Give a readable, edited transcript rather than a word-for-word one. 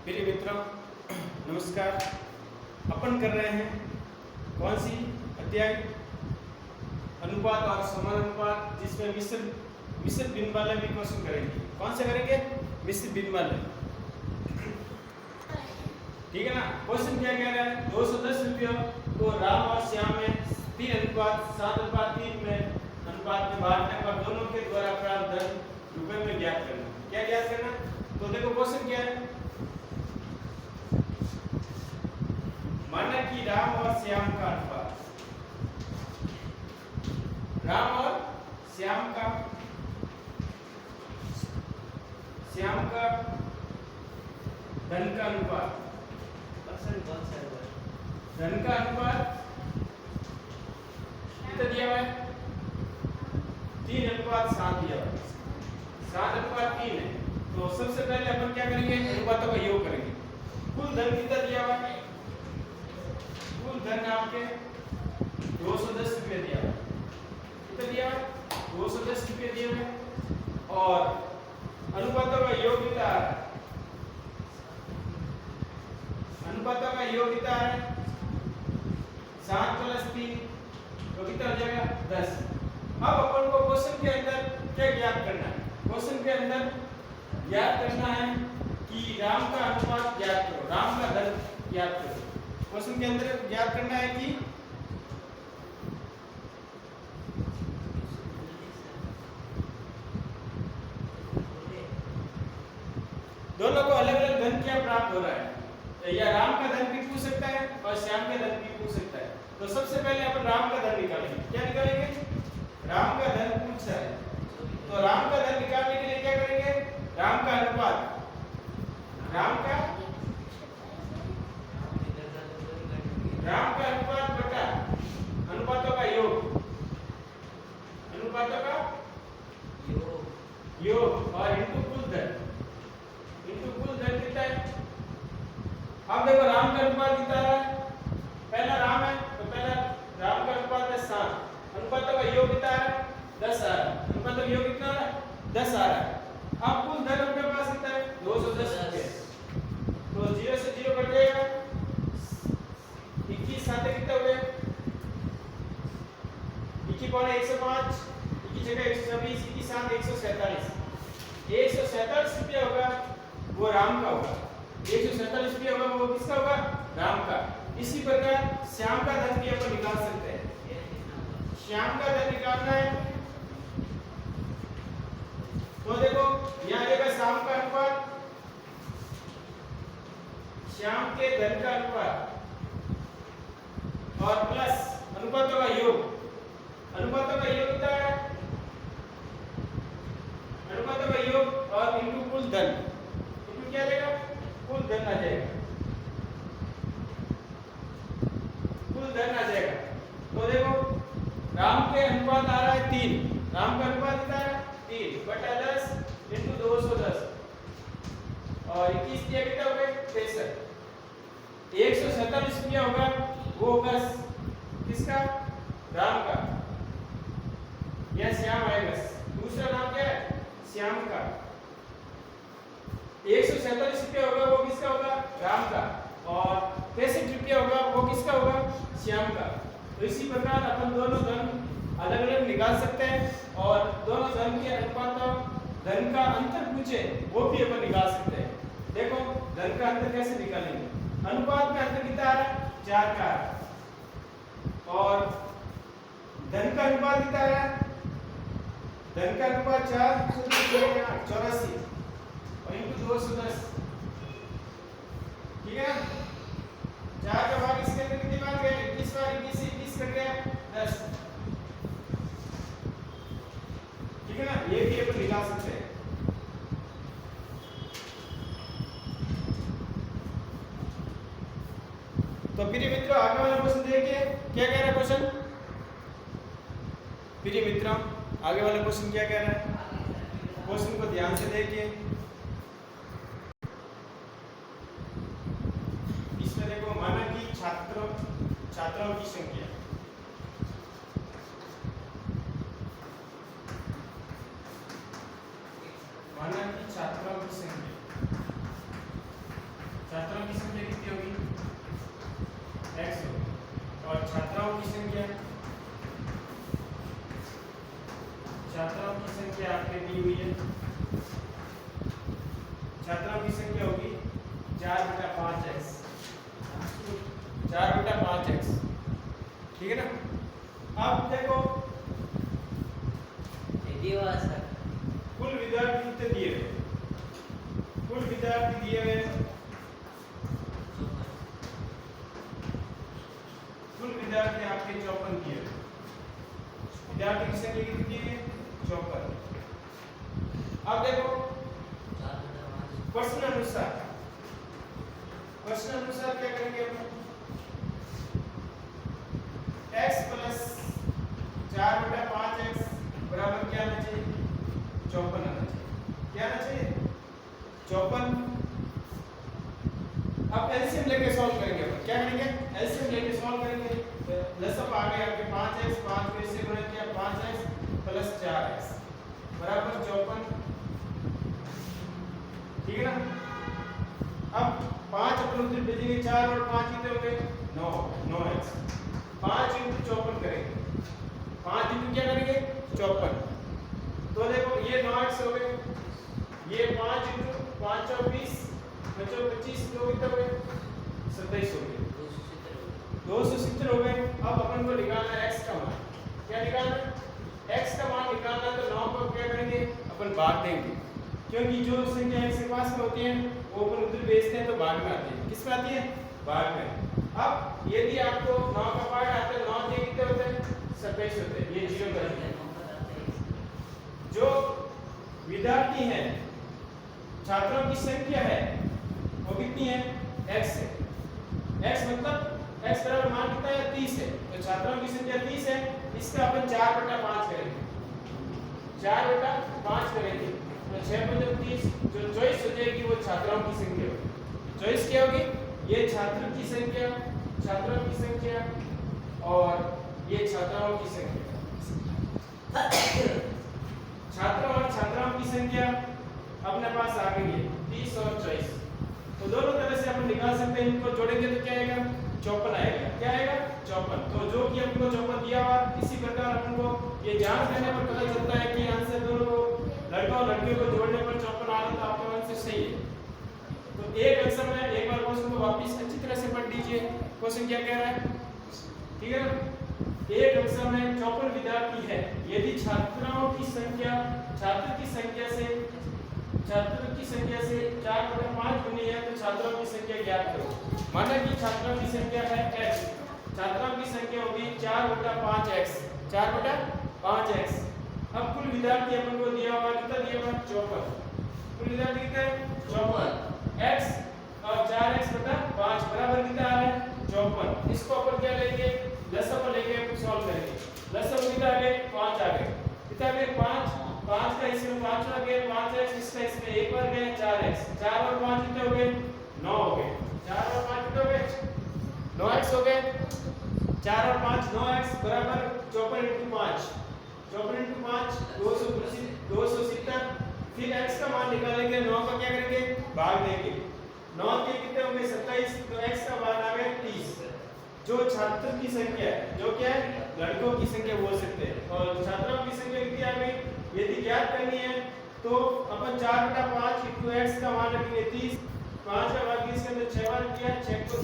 प्रिय मित्रों, नमस्कार। अपन कर रहे हैं कौन सी अध्याय? अनुपात और समानुपात, जिसमें मिश्र भिन्न वाले भी क्वेश्चन करेंगे। कौन से करेंगे? मिश्र भिन्न वाले। ठीक है ना। क्वेश्चन क्या कह रहा है? 210 रुपयों को राम और श्याम में 3:7:3 में अनुपात में बांटने पर दोनों के द्वारा प्राप्त धन रुपए में ज्ञात करना। क्या ज्ञात करना? तो देखो क्वेश्चन क्या है। माना कि राम और श्याम का अनुपात, राम और श्याम का धन का अनुपात, धन का अनुपात कितना दिया हुआ है? 3:7 दिया हुआ है। 7:3 है। तो सबसे पहले अपन क्या करेंगे? अनुपातों का योग करेंगे। कुल धन कितना दिया हुआ है? कुल धन आपके 210 रुपये दिया हुआ है। कितना दिया हुआ है? 210 रुपये दिए हुए। और अनुपातों का योग कितना है? अनुपातों का योग कितना है? 7 + 3 तो कितना हो जाएगा? 10। अब अपन को क्वेश्चन के अंदर क्या ज्ञात करना है? क्वेश्चन के अंदर ज्ञात करना है कि राम का अनुपात ज्ञात करो, राम का धन ज्ञात करो। क्वेश्चन के अंदर ज्ञात करना है कि दोनों को अलग अलग धन क्या प्राप्त हो रहा है, या राम का धन भी पूछ सकता है और श्याम का धन भी पूछ सकता है। तो सबसे पहले अपन राम का धन निकालेंगे। क्या निकालेंगे? राम का धन पूछा है, तो राम का धन निकालने के लिए क्या करेंगे? राम का अनुपात, राम का अनुपात बटा अनुपातों का योग, अनुपातों का योग और इनटू कुल धन, इनटू कुल धन कितना है? अब देखो राम का अनुपात कितना है? पहला राम है तो पहला राम का अनुपात है 7, अनुपातों का योग कितना है? 10 आ रहा है। अनुपातों का योग कितना है? 10 आ रहा है। अब कुल धन अपने पास कितना है? 210 रुपये। तो 0 से 0 कट जाएगा। 21 साथे कितना हुए? 21 पौने 105, 21 जगह 126, 21 7 147। 147 रुपया होगा वो राम का होगा। 147 रुपया होगा वो किसका होगा? राम का। इसी प्रकार श्याम का धन भी अपन निकाल सकते हैं। श्याम का धन निकालना है तो देखो यहाँ आएगा श्याम का अनुपात, श्याम के धन का अनुपात और प्लस अनुपातों का योग। अनुपातों का योग कितना है? अनुपातों का योग और इनटू कुल धन, इनटू क्या आएगा? कुल धन आ जाएगा, कुल धन आ जाएगा। तो देखो राम के अनुपात आ रहा है 3, राम का अनुपात कितना है? 3 बटा 10 इनटू 210 और 21 दिया कितना हो गया? 63। 147 रुपया होगा वो होगा किसका? राम का। यह श्याम आएगा। दूसरा नाम क्या है? श्याम का। 147 रुपया होगा वो किसका होगा? राम का। और 63 रुपया होगा वो किसका होगा? श्याम का। तो इसी प्रकार अपन दोनों धन अलग अलग निकाल सकते हैं और दोनों धन के अनुपातों, धन का अंतर पूछे वो भी अपन निकाल सकते हैं। देखो धन का अंतर कैसे निकालेंगे? अनुपात का अंतर कितना आ रहा है? 4 का। और धन का अनुपात कितना आ रहा है? धन का अनुपात 4 84 और इनटू 210। ठीक है। 4 का भाग इसके अंदर कितनी बार गया? 21 बार। 21 से 21 कट गया 10। ठीक है ना। ये भी अपन निकाल सकते हैं। तो प्रिय मित्रों आगे वाला क्वेश्चन देखिए क्या कह रहा है क्वेश्चन। प्रिय मित्रों आगे वाला क्वेश्चन क्या कह रहा है? क्वेश्चन को ध्यान से देखिए। इसमें देखो माना कि छात्रों की संख्या, माना कि छात्रों की संख्या छात्रों की संख्या होगी 4/5x, 4/5x, ठीक है ना। अब देखो कुल विद्यार्थी कितने दिए हुए, कुल विद्यार्थी दिए हुए, कुल विद्यार्थी आपके 54 दिए हुए, विद्यार्थी की संख्या कितनी है 54। अब देखो प्रश्न अनुसार, प्रश्न अनुसार क्या करेंगे अपन, x प्लस 4/5x बराबर क्या आना चाहिए 54 आना चाहिए, क्या आना चाहिए 54। अब एलसीएम लेके सॉल्व करेंगे अपन, क्या करेंगे एलसीएम लेके सॉल्व करेंगे। लसअप आ गया आपके 5x, 5 को इससे गुणा किया 5x प्लस 4x बराबर 54, ठीक है ना। अब 5 अपन उधर भेजेंगे, 4 और 5 कितने हो गए 9x, 5 × 54 करेंगे, 5 × क्या करेंगे 54। तो देखो ये 9x हो गए, ये 5 × 5 24 25 2 कितने हो गए 27 हो गए, 270 हो गए। अब अपन को निकालना है x का मान, क्या निकालना है x का मान निकालना है। तो 9 को क्या करेंगे अपन भाग देंगे, क्योंकि जो संख्या x के पास में होती है वो अपन उधर भेजते हैं तो भाग में आती है, किस में आती है भाग में। अब यदि आपको 9 का पार्ट आता है 9 के कितने होते हैं 27 होते हैं, ये 0 कर देंगे। जो विद्यार्थी हैं छात्रों की संख्या है वो कितनी है x है, x मतलब x बराबर मान कितना है 30 है, तो छात्रों की संख्या 30 है, इसका अपन 4/5 करेंगे, 4/5 करेंगे तो 6×30 जो चॉइस हो जाएगी वो छात्रों की संख्या होगी। चॉइस क्या होगी, ये छात्रों की संख्या, छात्रों की संख्या और ये छात्राओं की संख्या, छात्रों और छात्राओं की संख्या अपने पास आ गई है 30 और 24, तो दोनों तरह से अपन निकाल सकते हैं। इनको जोड़ेंगे तो क्या आएगा 54 आएगा, क्या आएगा 54। तो जो कि हमको 54 दिया हुआ, इसी प्रकार अपन को ये जांच करने पर पता चलता है कि आंसर दोनों लड़का और लड़कियों को जोड़ने पर 54 आ रहा, तो आपका आंसर सही है। तो एक आंसर में एक बार क्वेश्चन को वापस अच्छी तरह से पढ़ लीजिए, क्वेश्चन क्या कह रहा है, ठीक है ना। एक कक्षा में 54 विद्यार्थी है, यदि छात्राओं की संख्या छात्र की संख्या से 4/5 गुनी है तो छात्रों की संख्या ज्ञात करो। माना कि छात्रों की संख्या है x, छात्रों की संख्या होगी 4/5x, 4/5x। अब कुल विद्यार्थी अपन को दिया हुआ कितना दिया हुआ 54, कुल विद्यार्थी कितने 54, x और 4x/5 बराबर कितना आ रहा है 54। इसको अपन क्या लेंगे लसअप लेके अपन सॉल्व करेंगे। लसअप कितना आ गए 5 आ गए, कितना आ गए 5, 5 का इसमें 5 आ गए 5x, इसका इसमें एक बार गए 4x, 4 और 5 कितने हो गए 9 हो गए, 4 और 5 कितने हो गए 9x हो गए, 4 और 5 9x बराबर 54 × 5, 54 × 5 270। फिर x का मान निकालेंगे, 9 का क्या करेंगे भाग देंगे, 9 के कितने होंगे 27, तो x का मान आ गया 30। जो छात्र की संख्या है, जो क्या है लड़कों की संख्या बोल सकते हैं, और छात्रों की संख्या कितनी आ गई यदि ज्ञात करनी है तो अपन 4/5 × x का मान रखेंगे 30, 5 का भाग 30 के अंदर 6 बार किया, 6 को